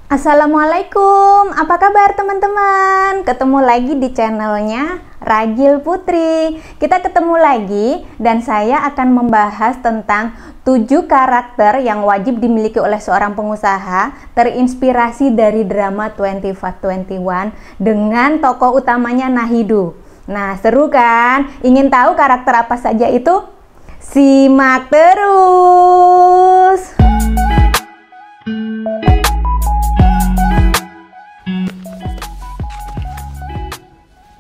Assalamualaikum, apa kabar teman-teman? Ketemu lagi di channelnya Ragil Putri. Kita ketemu lagi dan saya akan membahas tentang 7 karakter yang wajib dimiliki oleh seorang pengusaha, terinspirasi dari drama 2521 dengan tokoh utamanya Nahidu. Nah, seru kan? Ingin tahu karakter apa saja itu? Simak terus!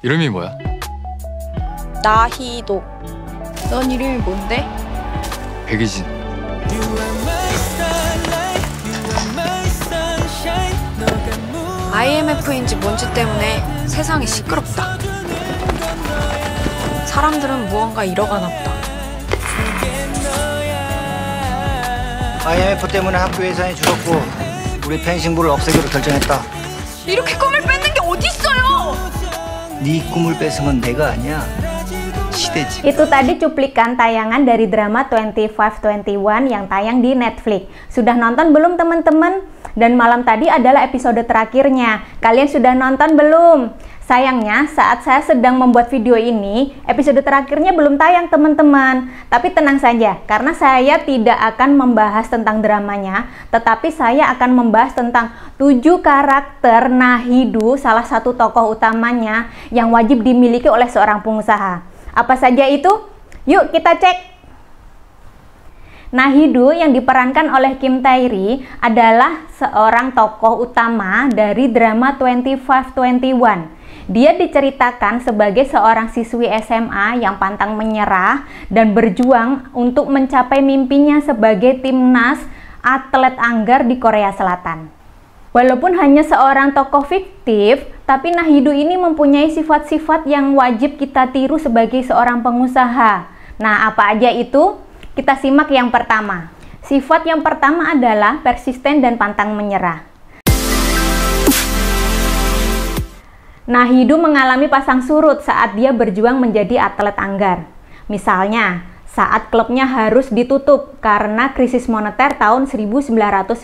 이름이 뭐야? 나희도. 넌 이름이 뭔데? 백이진. IMF인지 뭔지 때문에 세상이 시끄럽다. 사람들은 무언가 잃어가나 보다. IMF 때문에 학교 예산이 줄었고 우리 펜싱부를 없애기로 결정했다. 이렇게 꿈을 뺏는 게 어딨어요! 네 꿈을 뺏은 건 내가 아니야. 시대지. Itu tadi cuplikan tayangan dari drama 2521 yang tayang di Netflix. Sudah nonton belum teman-teman? Dan malam tadi adalah episode terakhirnya. Kalian sudah nonton belum? Sayangnya saat saya sedang membuat video ini, episode terakhirnya belum tayang teman-teman. Tapi tenang saja, karena saya tidak akan membahas tentang dramanya, tetapi saya akan membahas tentang 7 karakter Nahidu, salah satu tokoh utamanya yang wajib dimiliki oleh seorang pengusaha. Apa saja itu? Yuk kita cek! Nahidu yang diperankan oleh Kim Tae-ri adalah seorang tokoh utama dari drama 2521. Dia diceritakan sebagai seorang siswi SMA yang pantang menyerah dan berjuang untuk mencapai mimpinya sebagai timnas atlet anggar di Korea Selatan. Walaupun hanya seorang tokoh fiktif, tapi Nahidu ini mempunyai sifat-sifat yang wajib kita tiru sebagai seorang pengusaha. Nah, apa aja itu? Kita simak yang pertama. Sifat yang pertama adalah persisten dan pantang menyerah. Nahidu mengalami pasang surut saat dia berjuang menjadi atlet anggar. Misalnya, saat klubnya harus ditutup karena krisis moneter tahun 1998.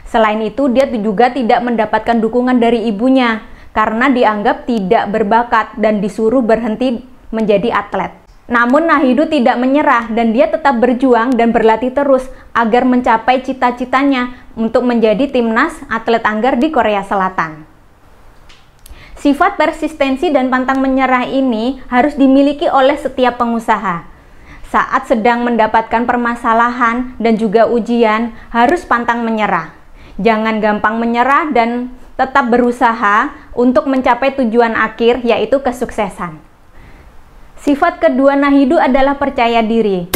Selain itu, dia juga tidak mendapatkan dukungan dari ibunya karena dianggap tidak berbakat dan disuruh berhenti menjadi atlet. Namun Nahidu tidak menyerah dan dia tetap berjuang dan berlatih terus agar mencapai cita-citanya untuk menjadi timnas atlet anggar di Korea Selatan. Sifat persistensi dan pantang menyerah ini harus dimiliki oleh setiap pengusaha. Saat sedang mendapatkan permasalahan dan juga ujian, harus pantang menyerah. Jangan gampang menyerah dan tetap berusaha untuk mencapai tujuan akhir, yaitu kesuksesan. Sifat kedua Nahidu adalah percaya diri.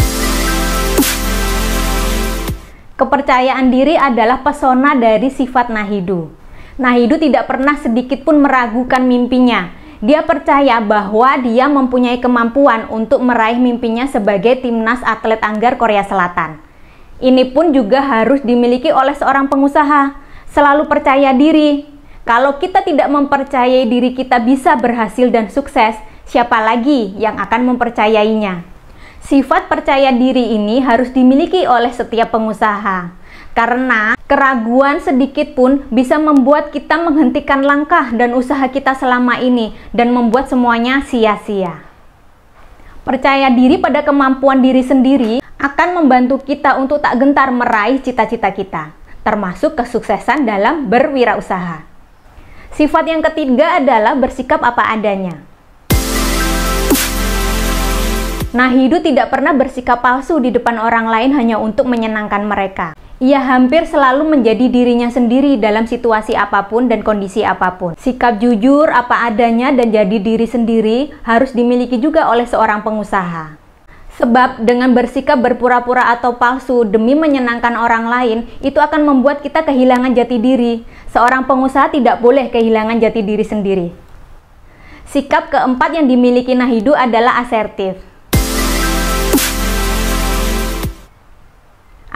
Kepercayaan diri adalah pesona dari sifat Nahidu. Nahidu tidak pernah sedikit pun meragukan mimpinya. Dia percaya bahwa dia mempunyai kemampuan untuk meraih mimpinya sebagai timnas atlet anggar Korea Selatan. Ini pun juga harus dimiliki oleh seorang pengusaha. Selalu percaya diri. Kalau kita tidak mempercayai diri kita bisa berhasil dan sukses, siapa lagi yang akan mempercayainya? Sifat percaya diri ini harus dimiliki oleh setiap pengusaha. Karena keraguan sedikit pun bisa membuat kita menghentikan langkah dan usaha kita selama ini dan membuat semuanya sia-sia. Percaya diri pada kemampuan diri sendiri akan membantu kita untuk tak gentar meraih cita-cita kita, termasuk kesuksesan dalam berwirausaha. Sifat yang ketiga adalah bersikap apa adanya. Nahidu tidak pernah bersikap palsu di depan orang lain hanya untuk menyenangkan mereka. Ia hampir selalu menjadi dirinya sendiri dalam situasi apapun dan kondisi apapun. Sikap jujur apa adanya dan jadi diri sendiri harus dimiliki juga oleh seorang pengusaha. Sebab dengan bersikap berpura-pura atau palsu demi menyenangkan orang lain, itu akan membuat kita kehilangan jati diri. Seorang pengusaha tidak boleh kehilangan jati diri sendiri. Sikap keempat yang dimiliki Nahidu adalah asertif.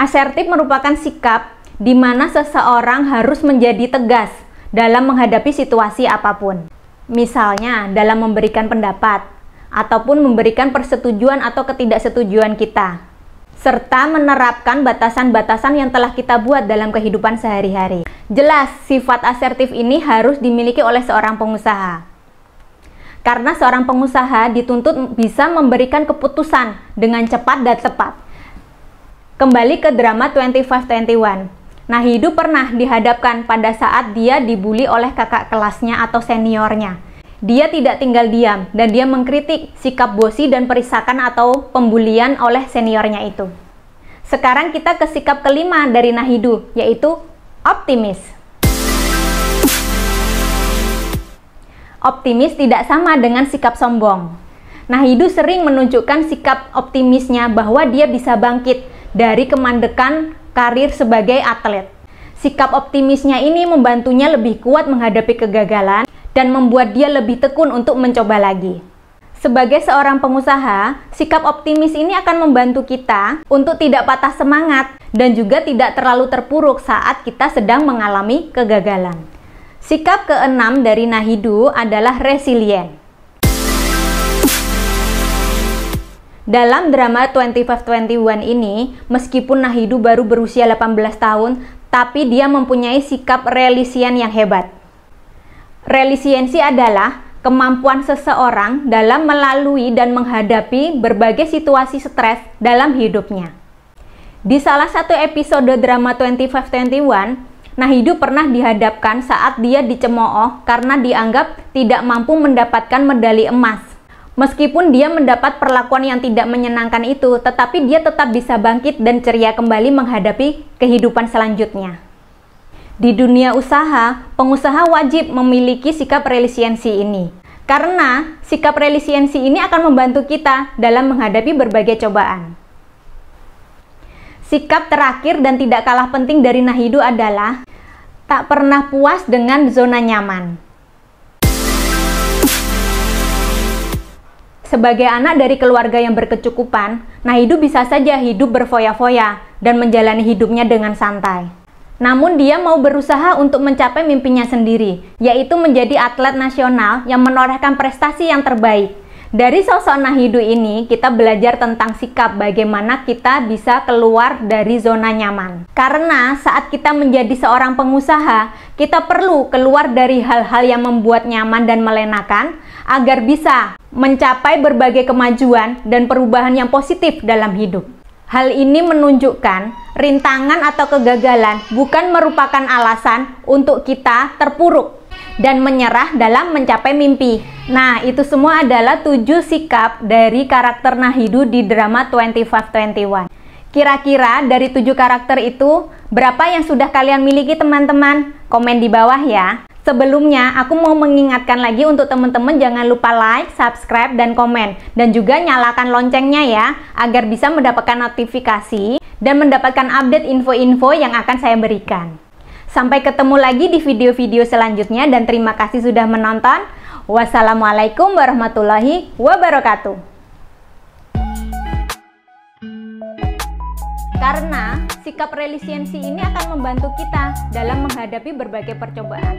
Asertif merupakan sikap di mana seseorang harus menjadi tegas dalam menghadapi situasi apapun. Misalnya dalam memberikan pendapat ataupun memberikan persetujuan atau ketidaksetujuan kita. serta menerapkan batasan-batasan yang telah kita buat dalam kehidupan sehari-hari. Jelas, sifat asertif ini harus dimiliki oleh seorang pengusaha. Karena seorang pengusaha dituntut bisa memberikan keputusan dengan cepat dan tepat. Kembali ke drama 2521. Nahidu pernah dihadapkan pada saat dia dibully oleh kakak kelasnya atau seniornya. Dia tidak tinggal diam dan dia mengkritik sikap bosi dan perisakan atau pembulian oleh seniornya itu. Sekarang kita ke sikap kelima dari Nahidu, yaitu optimis. Optimis tidak sama dengan sikap sombong. Nahidu sering menunjukkan sikap optimisnya bahwa dia bisa bangkit dari kemandekan karir sebagai atlet. Sikap optimisnya ini membantunya lebih kuat menghadapi kegagalan dan membuat dia lebih tekun untuk mencoba lagi. Sebagai seorang pengusaha, sikap optimis ini akan membantu kita untuk tidak patah semangat dan juga tidak terlalu terpuruk saat kita sedang mengalami kegagalan. Sikap keenam dari Nahidu adalah resilient. Dalam drama 2521 ini, meskipun Nahidu baru berusia 18 tahun, tapi dia mempunyai sikap resilient yang hebat. Resiliensi adalah kemampuan seseorang dalam melalui dan menghadapi berbagai situasi stres dalam hidupnya. Di salah satu episode drama 2521, Nahidu pernah dihadapkan saat dia dicemooh karena dianggap tidak mampu mendapatkan medali emas. Meskipun dia mendapat perlakuan yang tidak menyenangkan itu, tetapi dia tetap bisa bangkit dan ceria kembali menghadapi kehidupan selanjutnya. Di dunia usaha, pengusaha wajib memiliki sikap resiliensi ini. Karena sikap resiliensi ini akan membantu kita dalam menghadapi berbagai cobaan. Sikap terakhir dan tidak kalah penting dari Nahidu adalah tak pernah puas dengan zona nyaman. Sebagai anak dari keluarga yang berkecukupan, Nahidu bisa saja hidup berfoya-foya dan menjalani hidupnya dengan santai. Namun dia mau berusaha untuk mencapai mimpinya sendiri, yaitu menjadi atlet nasional yang menorehkan prestasi yang terbaik. Dari sosok Nahidu ini, kita belajar tentang sikap bagaimana kita bisa keluar dari zona nyaman. Karena saat kita menjadi seorang pengusaha, kita perlu keluar dari hal-hal yang membuat nyaman dan melenakan, agar bisa mencapai berbagai kemajuan dan perubahan yang positif dalam hidup. Hal ini menunjukkan rintangan atau kegagalan bukan merupakan alasan untuk kita terpuruk dan menyerah dalam mencapai mimpi. Nah, itu semua adalah 7 sikap dari karakter Nahidu di drama 2521. Kira-kira dari 7 karakter itu, berapa yang sudah kalian miliki teman-teman? Komen di bawah ya. Sebelumnya, aku mau mengingatkan lagi untuk teman-teman jangan lupa like, subscribe, dan komen. Dan juga nyalakan loncengnya ya, agar bisa mendapatkan notifikasi dan mendapatkan update info-info yang akan saya berikan. Sampai ketemu lagi di video-video selanjutnya dan terima kasih sudah menonton. Wassalamualaikum warahmatullahi wabarakatuh. Karena sikap resiliensi ini akan membantu kita dalam menghadapi berbagai percobaan.